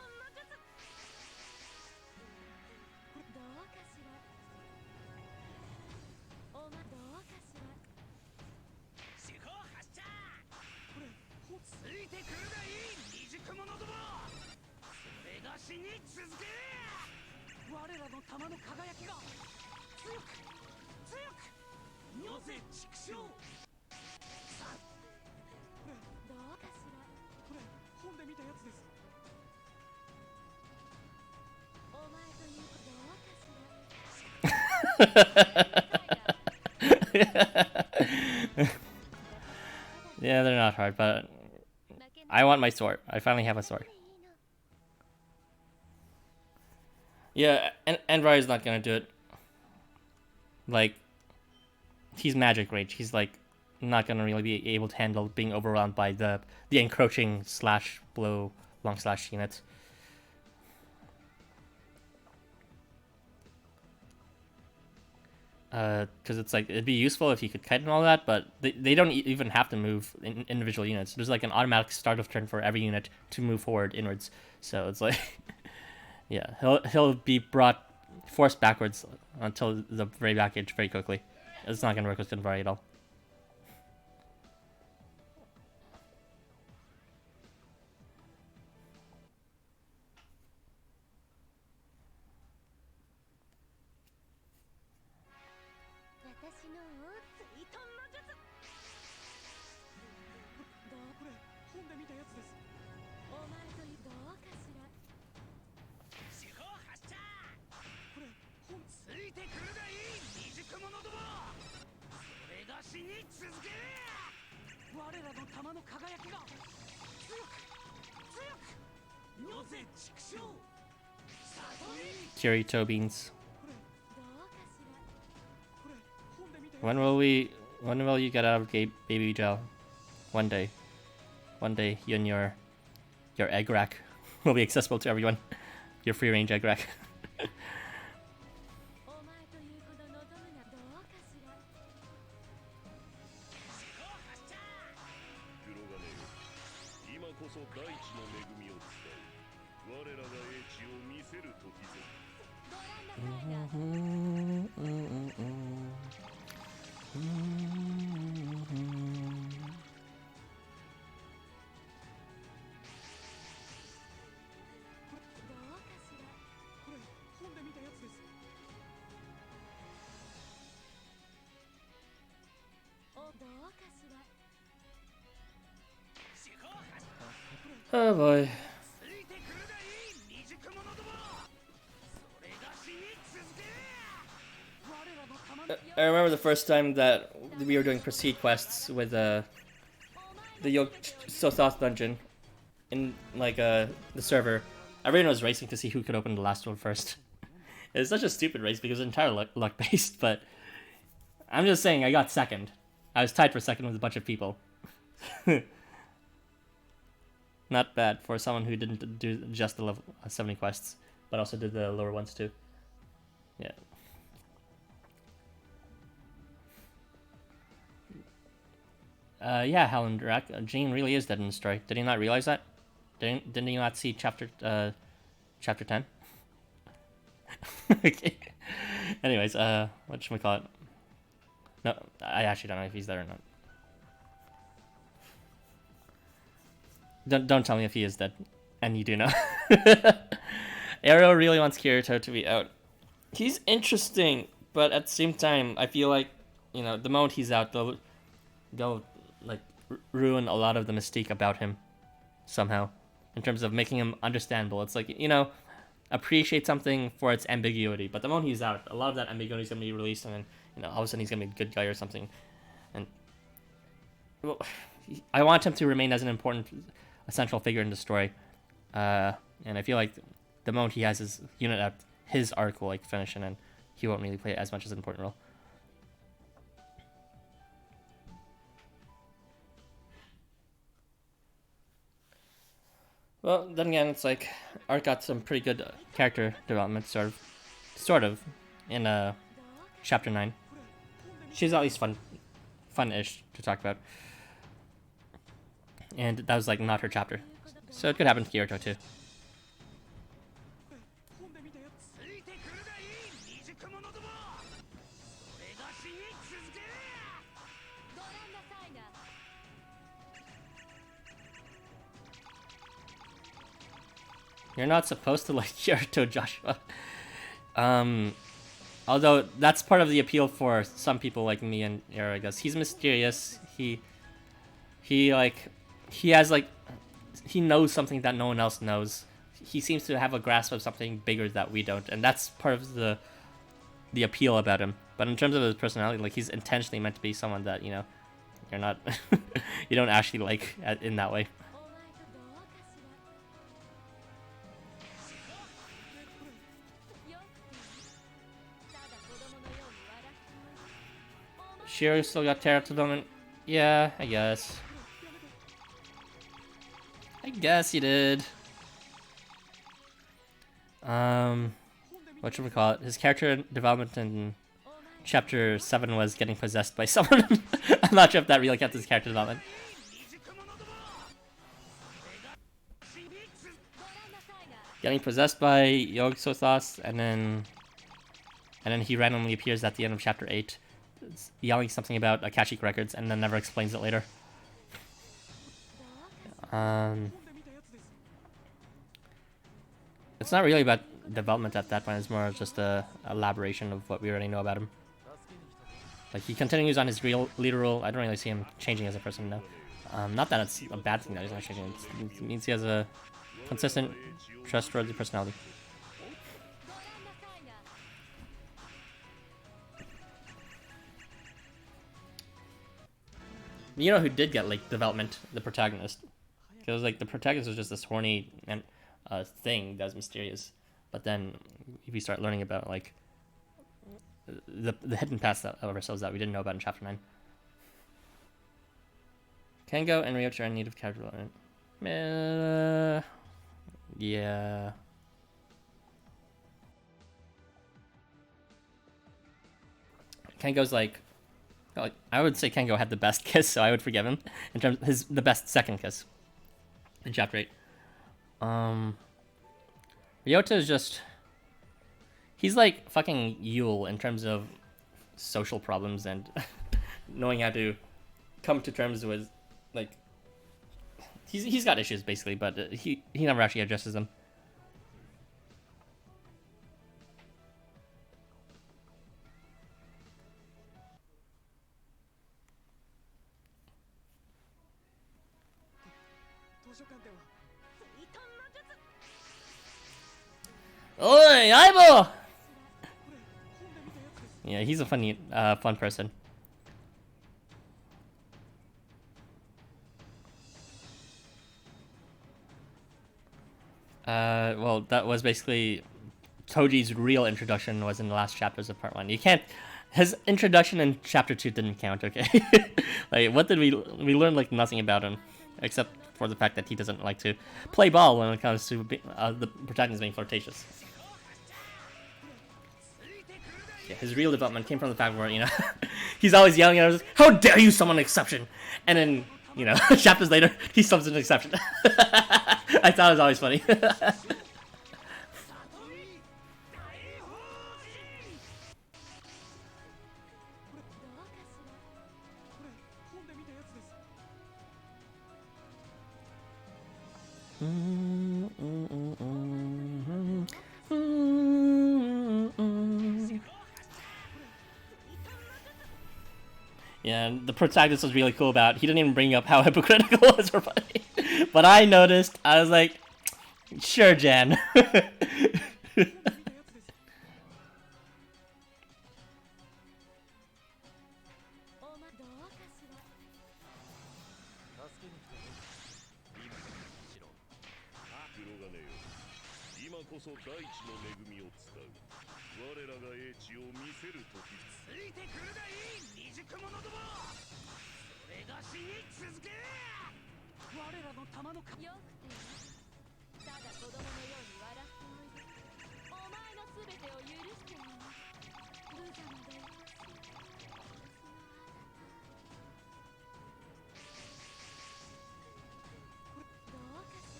Yeah, they're not hard, but I want my sword. I finally have a sword. Yeah, and Enrai's not gonna do it. Like, he's magic rage. He's like not gonna really be able to handle being overwhelmed by the encroaching slash blow long slash unit. Because it's like, it'd be useful if you could kite and all that, but they don't even have to move in individual units. There's like an automatic start of turn for every unit to move forward inwards. So it's like, yeah, he'll be forced backwards until the very back edge very quickly. It's not gonna work with Gunvari at all. Kirito beans. When will you get out of baby gel? One day. One day, you and your egg rack will be accessible to everyone. Your free range egg rack. Oh boy. I remember the first time that we were doing proceed quests with the Sothos dungeon in like the server. Everyone was racing to see who could open the last one first. It was such a stupid race because it was entirely luck based, but I'm just saying I got second. I was tied for second with a bunch of people. Not bad for someone who didn't do just the level 70 quests, but also did the lower ones too. Yeah. Yeah, Helen Dirac, Jean really is dead in the story. Did he not realize that? Didn't he not see chapter 10? Okay. Anyways, whatchamacallit? No, I actually don't know if he's there or not. Don't tell me if he is dead. And you do know. Arrow really wants Kirito to be out. He's interesting, but at the same time, I feel like, you know, the moment he's out, they'll like ruin a lot of the mystique about him somehow, in terms of making him understandable. It's like, you know, appreciate something for its ambiguity, but the moment he's out, a lot of that ambiguity is gonna be released, and then, you know, all of a sudden he's gonna be a good guy or something. And well, I want him to remain as an important, essential figure in the story. And I feel like the moment he has his unit out, his arc will like finish, and then he won't really play as much as an important role. Well, then again, it's like Art got some pretty good character development, sort of, in chapter 9. She's at least fun-ish to talk about, and that was like not her chapter, so it could happen to Kirito too. You're not supposed to like Kirito, Joshua. Although that's part of the appeal for some people like me and Era, I guess. He's mysterious. He has like, he knows something that no one else knows. He seems to have a grasp of something bigger that we don't, and that's part of the appeal about him. But in terms of his personality, like, he's intentionally meant to be someone that, you know, you're not, you don't actually like in that way. Shiro still got character development? Yeah, I guess. I guess he did. Whatchamacallit? His character development in chapter 7 was getting possessed by someone. I'm not sure if that really kept his character development. Getting possessed by Yog-Sothoth, and then he randomly appears at the end of chapter 8. Yelling something about Akashic Records, and then never explains it later. It's not really about development at that point, it's more just a elaboration of what we already know about him. Like, he continues on his real leader role. I don't really see him changing as a person, no. Not that it's a bad thing that he's not changing, it means he has a consistent, trustworthy personality. You know who did get like development? The protagonist. Because like the protagonist was just this horny and thing that was mysterious, but then if we start learning about like the hidden past of ourselves that we didn't know about in chapter 9. Kengo and Ryocha are in need of character development. Yeah. Kengo's like, I would say Kengo had the best kiss, so I would forgive him in terms of the best second kiss in chapter 8. Ryota is just, he's like fucking Yule in terms of social problems and knowing how to come to terms with, like, he's got issues basically, but he never actually addresses them. Oi, Aibo! Yeah, he's a funny, fun person. Well, that was basically Toji's real introduction was in the last chapters of part 1. You can't, his introduction in chapter 2 didn't count, okay? Like, what did we learned like nothing about him. except for the fact that he doesn't like to play ball when it comes to the protagonist being flirtatious. Yeah, his real development came from the fact where, you know, he's always yelling at us, "How dare you summon an exception!" And then, you know, chapters later, he summons an exception. I thought it was always funny. Yeah, and the protagonist was really cool about, he didn't even bring up how hypocritical was for funny. But I noticed, I was like, sure, Jan.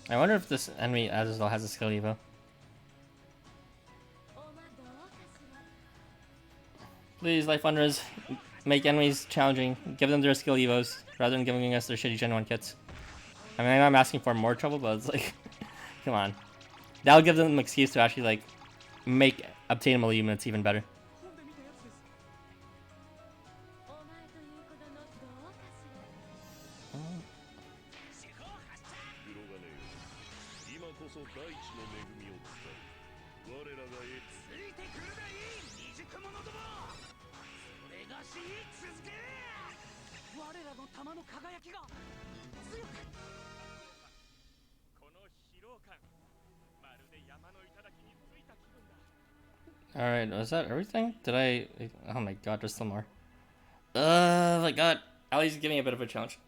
I wonder if this enemy as well has a skill evo. Please, LifeWonders, make enemies challenging. Give them their skill evos rather than giving us their shitty Gen 1 kits. I mean, I'm asking for more trouble, but it's like, come on. That'll give them an excuse to actually, like, make obtainable units even better. Alright, was that everything? Did I... Oh my god, there's still more. Oh my god. Ali's giving a bit of a challenge.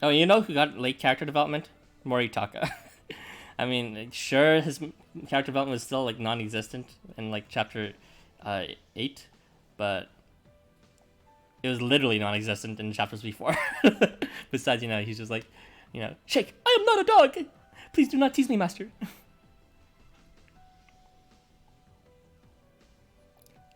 Oh, you know who got late character development? Moritaka. I mean, sure, his character development was still, like, non-existent in, like, chapter 8, but it was literally non-existent in chapters before. Besides, you know, he's just like, you know, "Shake, I am not a dog! Please do not tease me, master."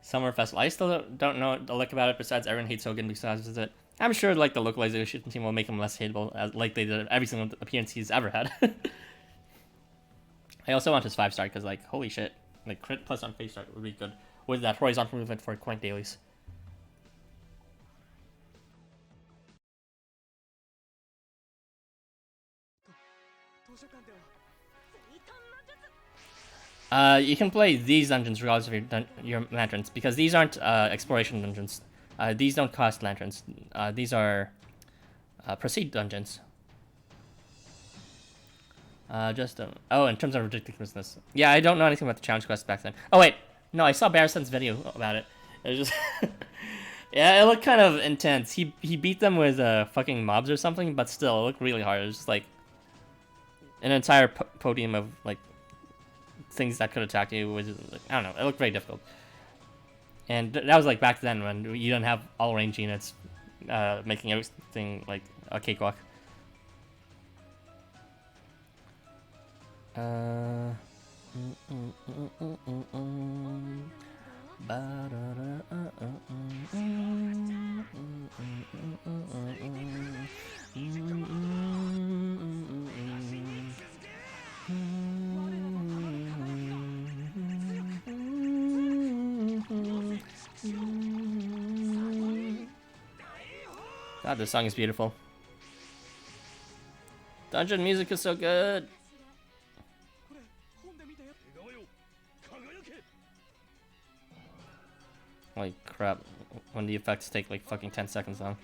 Summer Festival. I still don't know a lick about it besides everyone hates Hogan because of it. I'm sure like the localization team will make him less hateable as like they did every single appearance he's ever had. I also want his 5-star because like holy shit. Like crit plus on face start would be good. With that horizontal movement for Quank dailies. You can play these dungeons regardless of your lanterns, because these aren't exploration dungeons. These don't cost lanterns. These are proceed dungeons. Oh, in terms of ridiculousness. Yeah, I don't know anything about the challenge quest back then. Oh wait, no, I saw Barrison's video about it. It was just... yeah, it looked kind of intense. He beat them with fucking mobs or something, but still, it looked really hard. It was just like an entire podium of like things that could attack you, which is, like, I don't know, it looked very difficult. And that was like back then when you didn't have all range units making everything like a cakewalk. God, this song is beautiful. Dungeon music is so good. Holy crap, when the effects take like fucking 10 seconds long.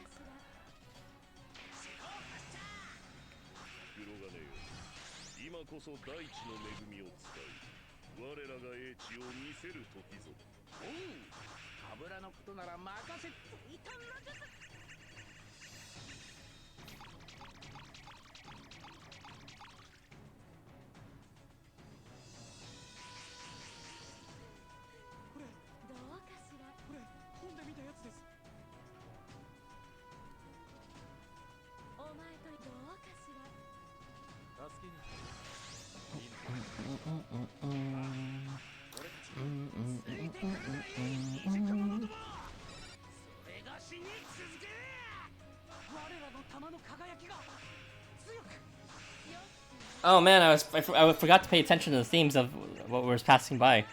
Oh man, I forgot to pay attention to the themes of what was passing by.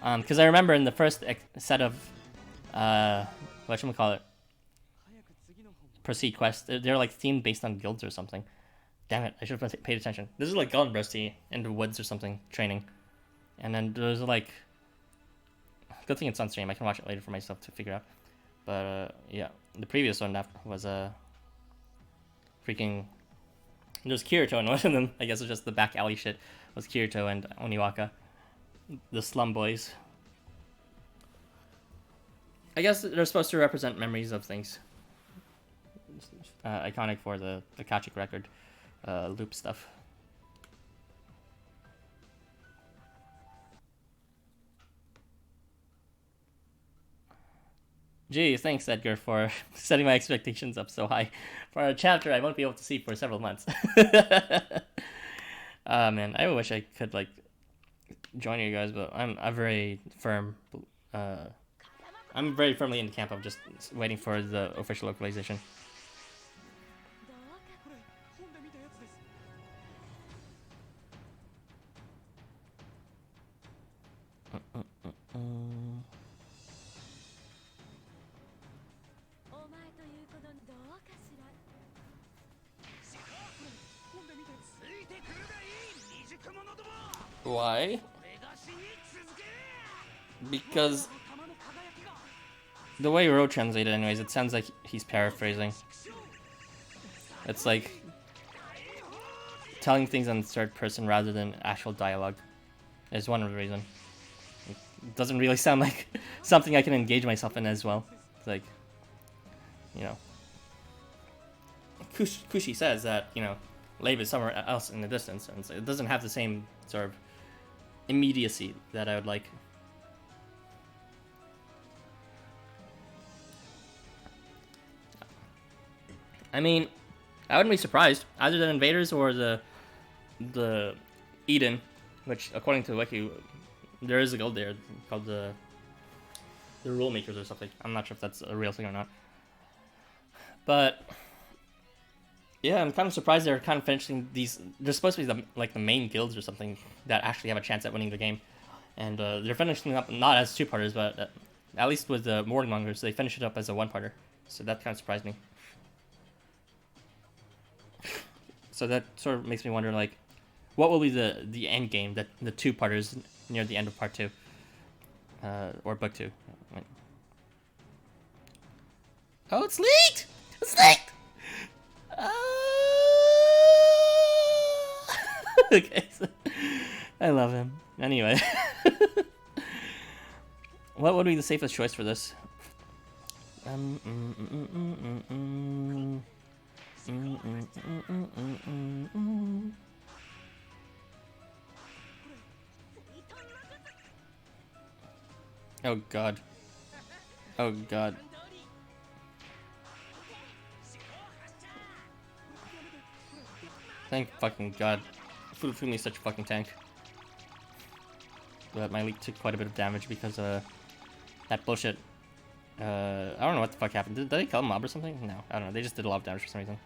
Because I remember in the first set of whatchamacallit, proceed quests, they're like themed based on guilds or something. Damn it, I should have paid attention. This is like Golden Rusty in the woods or something, training. And then there's like... Good thing it's on stream, I can watch it later for myself to figure out. But yeah, the previous one was freaking... There's Kirito in one of them, I guess it's just the back alley shit, was Kirito and Oniwaka. The slum boys. I guess they're supposed to represent memories of things. Iconic for the Kachik record. Loop stuff. Gee, thanks Edgar for setting my expectations up so high for a chapter I won't be able to see for several months. Man, I wish I could like join you guys, but I'm very firm. I'm very firmly in the camp of just waiting for the official localization. Why? Because the way Ro translated anyways, it sounds like he's paraphrasing. It's like telling things in third person rather than actual dialogue is one of the reasons. It doesn't really sound like something I can engage myself in as well. It's like, you know, Kushi says that, you know, Lave is somewhere else in the distance, and it doesn't have the same sort of immediacy that I would like. I mean, I wouldn't be surprised, either the invaders or the Eden, which according to the wiki, there is a guild there called the Rule Makers or something. I'm not sure if that's a real thing or not. But yeah, I'm kind of surprised they're kind of finishing these. They're supposed to be the main guilds or something that actually have a chance at winning the game, and they're finishing up not as two-parters, but at least with the Morningmongers, they finish it up as a one-parter. So that kind of surprised me. So that sort of makes me wonder, like, what will be the end game, that the two-parters near the end of part 2, or book 2. Like, oh, it's leaked! It's leaked! Okay, so I love him. Anyway, what would be the safest choice for this? Oh god. Oh god. Thank fucking god. Fumi is such a fucking tank. But my leak took quite a bit of damage because of that bullshit. I don't know what the fuck happened. Did they kill a mob or something? No, I don't know. They just did a lot of damage for some reason.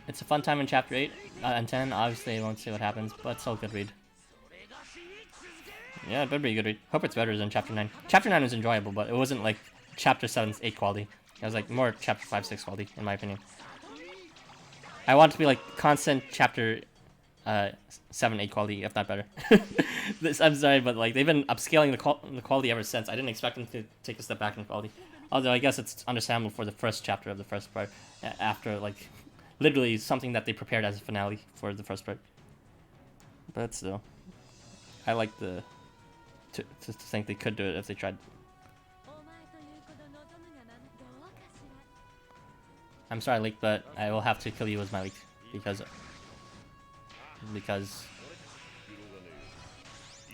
It's a fun time in chapter 8 and 10. Obviously, I won't say what happens, but still a good read. Yeah, it better be a good read. Hope it's better than chapter 9. Chapter 9 was enjoyable, but it wasn't like chapter 7's 8 quality. It was like more chapter 5, 6 quality, in my opinion. I want it to be like constant chapter 7, 8 quality, if not better. I'm sorry, but like they've been upscaling the quality ever since. I didn't expect them to take a step back in quality. Although I guess it's understandable for the first chapter of the first part, after like literally something that they prepared as a finale for the first part. But still, I like to think they could do it if they tried. I'm sorry, Leak, but I will have to kill you as my Leak because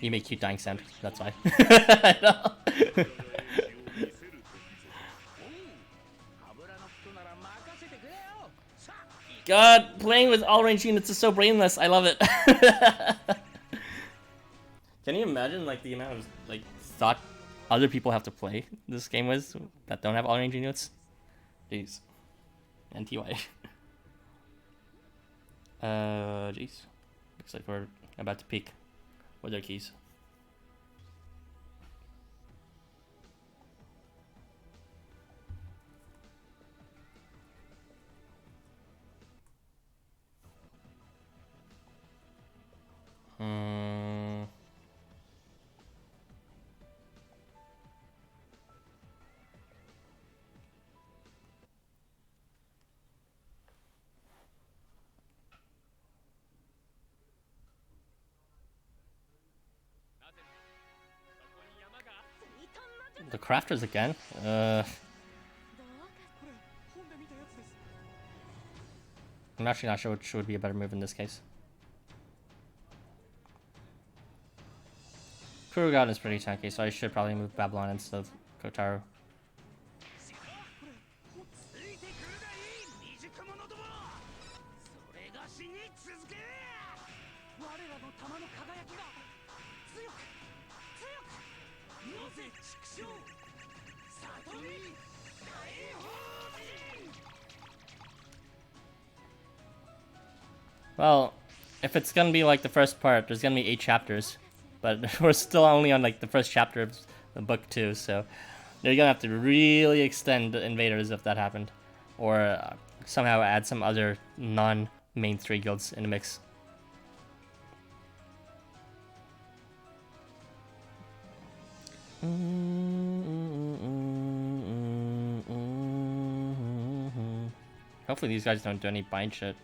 you make cute dying sound. That's why. I know. God, playing with all range units is so brainless. I love it. Can you imagine like the amount of like thought other people have to play this game with that don't have all range units. Jeez. NTY. Jeez. Looks like we're about to peak with our keys. The crafters again? I'm actually not sure which would be a better move in this case. Kurugan is pretty tanky, so I should probably move Babylon instead of Kotaro. Well, if it's gonna be like the first part, there's gonna be 8 chapters. But we're still only on like the first chapter of the book 2, so they're gonna have to really extend the invaders if that happened. Or somehow add some other non-main 3 guilds in the mix. Hopefully these guys don't do any bind shit.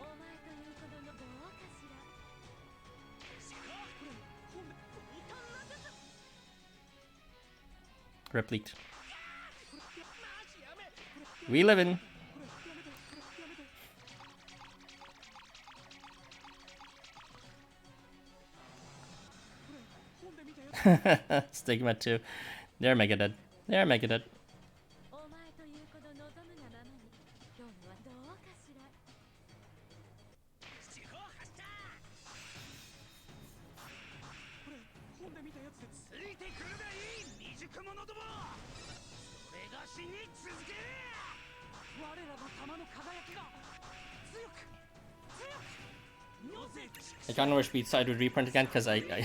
Rip leaked. We live in. Stigma 2. They're mega dead. They're mega dead. I kind of wish Beatside would reprint again because I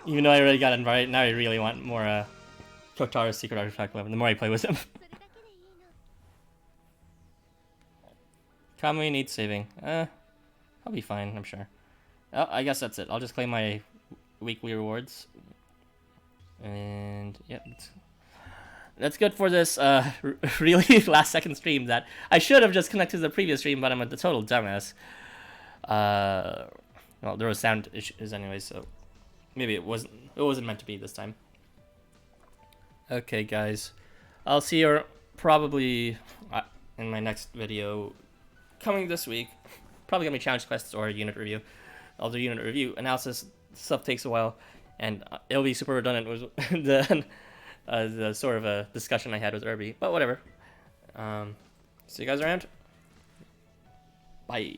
even though I already got it right now, I really want more Kotaro's Secret Artifact weapon. The more I play with him. Kamui needs saving. I'll be fine, I'm sure. Oh, I guess that's it. I'll just claim my weekly rewards. And yeah, that's good for this really last second stream that I should have just connected to the previous stream, but I'm a total dumbass. Well, there was sound issues anyway, so maybe it wasn't meant to be this time. Okay, guys, I'll see you probably in my next video coming this week. Probably gonna be challenge quests or unit review. I'll do unit review analysis. Stuff takes a while, and it'll be super redundant with the sort of a discussion I had with Irby, but whatever. See you guys around. Bye.